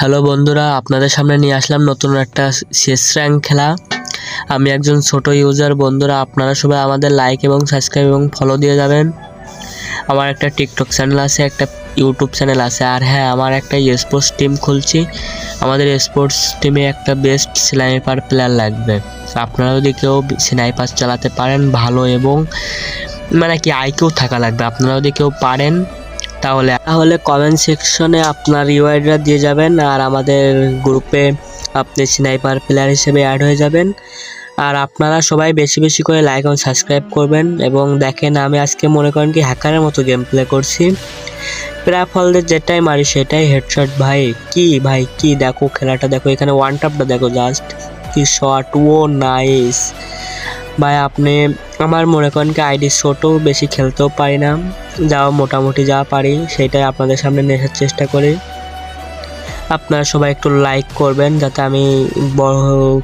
Hello বন্ধুরা, আপনাদের সামনে নিয়ে আসলাম নতুন একটা শেষ র্যাঙ্ক খেলা। আমি একজন ছোট ইউজার। বন্ধুরা, আপনারা সবাই আমাদের লাইক এবং সাবস্ক্রাইব এবং ফলো দিয়ে যাবেন। আমার একটা টিকটক চ্যানেল আছে, একটা ইউটিউব চ্যানেল আছে, আর হ্যাঁ, আমার একটা স্পোর্টস টিম খুলছি। আমাদের স্পোর্টস টিমে একটা বেস্ট স্নাইপার প্লেয়ার লাগবে। আপনারা যদি কেউ স্নাইপার চালাতে পারেন ভালো, এবং মানে কি আইকিউ থাকা লাগবে। আপনারা যদি কেউ পারেন তাহলে কমেন্ট সেকশনে আপনার ইউআইডিটা দিয়ে যাবেন, আর আমাদের গ্রুপে আপনি স্নাইপার প্লেয়ার হিসেবে অ্যাড হয়ে যাবেন। আর আপনারা সবাই বেশি বেশি করে লাইক এবং সাবস্ক্রাইব করবেন। এবং দেখেন, আমি আজকে মনে করেন কি হ্যাকারের মতো গেম প্লে করছি। প্রায় ফলদের যেটাই মারি সেটাই হেডশট। ভাই কি দেখো খেলাটা, দেখো এখানে ওয়ান ট্যাপটা দেখো, জাস্ট কি শট! ও নাইস ভাই। আপনি আমার মনে করেন কি আইডি ছোট, বেশি খেলতেও পারি না, যাও মোটামুটি যা পারি সেটাই আপনাদের সামনে নিয়ে আসার চেষ্টা করি। আপনারা সবাই একটু লাইক করবেন যাতে আমি বড়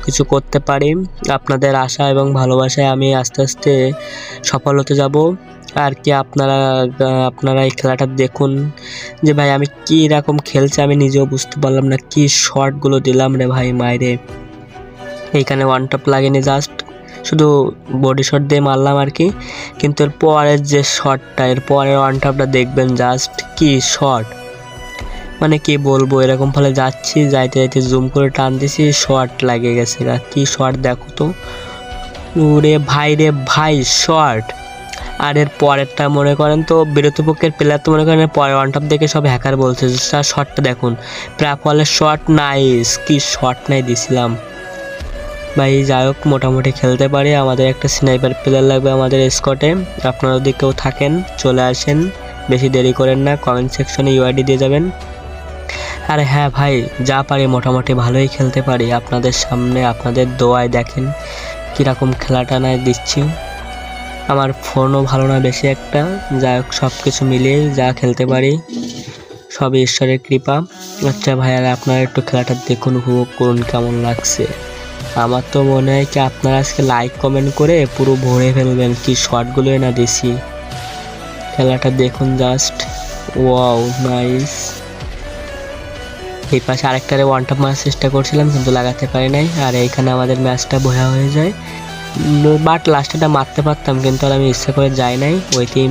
কিছু করতে পারি। আপনাদের আশা এবং ভালোবাসায় আমি আস্তে আস্তে সফল হতে যাব। আর কি আপনারা এই খেলাটা দেখুন যে ভাই আমি কি রকম খেলছি, আমি নিজেও বুঝতে পারলাম না। কি শটগুলো দিলাম রে ভাই মাইরে! এইখানে ওয়ান টপ লাগেনি, জাস্ট শুধু বডি শট দিয়ে মারলাম আর কি। কিন্তু এর পরের যে শটটা, এর পরের ওয়ান টপটা দেখবেন, জাস্ট কি শট! মানে কি বলবো, এরকম ফলে যাচ্ছি, যাইতে যাইতে জুম করে টান দিছি, শট লাগে গেছে। কি শট দেখো তো! রে ভাই শট! আর এর পরেরটা মনে করেন তো বিরতিপক্ষের প্লেয়ার, তো মনে করেন পরের ওয়ান টপ দেখে সব হ্যাকার বলছে। তার শটটা দেখুন, প্রাফলের শট, নাইস! কি শট নাই দিছিলাম ভাই। যাই হোক, মোটামুটি খেলতে পারি। আমাদের একটা স্নাইপার প্লেয়ার লাগবে আমাদের স্কোয়াডে। আপনারা যদি কেউ থাকেন চলে আসেন, বেশি দেরি করেন না। কমেন্ট সেকশনে ইউআইডি দিয়ে যাবেন। আর হ্যাঁ ভাই, যা পারি মোটামুটি ভালোই খেলতে পারি। আপনাদের সামনে আপনাদের দোয়ায় দেখেন কীরকম খেলাটা না দিচ্ছি। আমার ফোনও ভালো না বেশি একটা, যাই হোক সব কিছু মিলিয়েই যা খেলতে পারি সবই ঈশ্বরের কৃপা। আচ্ছা ভাই, আর আপনারা একটু খেলাটা দেখুন, উপভোগ করুন কেমন লাগছে। আমার তো মনে হয় কি আপনারা আজকে লাইক কমেন্ট করে পুরো ভরে ফেলবেন। কি শটগুলোই না দিছি! খেলাটা দেখুন জাস্ট, ওয়াও নাইস! এই পাশে আরেকটারে ওয়ান টপ মারার চেষ্টা করছিলাম কিন্তু লাগাতে পারি নাই। আর এইখানে আমাদের ম্যাচটা ভয়া হয়ে যায়। বাট লাস্টটা মারতে পারতাম, কিন্তু আর আমি ইচ্ছা করে যাই নাই। ওই টিম